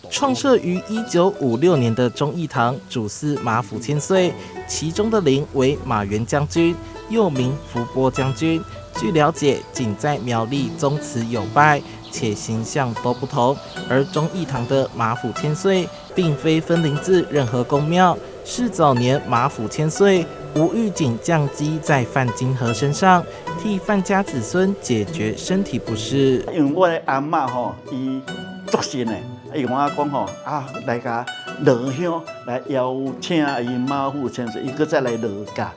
创设于1956年的忠义堂主祀马府千岁，其中的灵为马元将军，又名伏波将军。据了解，仅在苗栗宗祠有拜，且形象都不同。而忠义堂的马府千岁，并非分灵自任何宫庙，是早年马府千岁吴玉景降基在范金河身上，替范家子孙解决身体不适。因为我的阿嬷伊足信的，伊跟我讲来甲落香，来邀请伊马府千岁，伊搁再来落驾，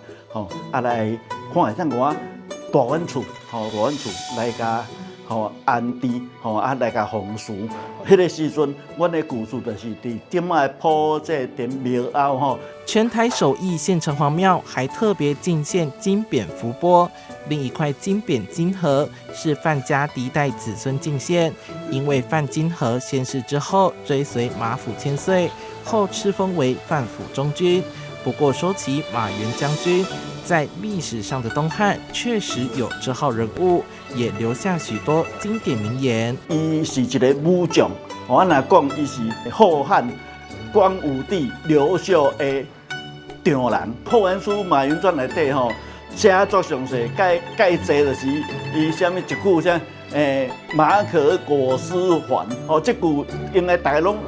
来看像我大阮厝，大阮厝来甲安置，来甲奉祀。迄个时阵，阮的故事就是伫点仔铺这点庙后全台首义县城隍庙还特别进献金匾福波，另一块金匾金盒是范家第一代子孙进献，因为范金河仙逝之后追随马府千岁，后敕封为范府中军。不过说起马元将军，在历史上的东汉确实有这号人物，也留下许多经典名言。伊是一个武将，我若讲伊是后汉光武帝刘秀的丈人。《后汉书·马元传》内底写作详细，介济就是伊什么一句啥，马可裹尸还，这句应该大家拢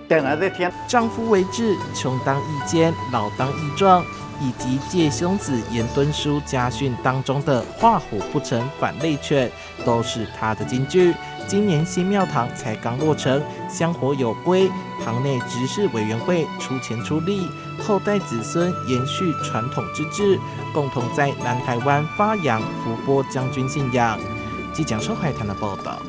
定来在听。丈夫为志，穷当益坚，老当益壮，以及借兄子严敦书家训当中的画虎不成反类犬，都是他的金句。今年新庙堂才刚落成，香火有归，堂内执事委员会出钱出力，后代子孙延续传统之志，共同在南台湾发扬伏波将军信仰。即将收海滩的报道。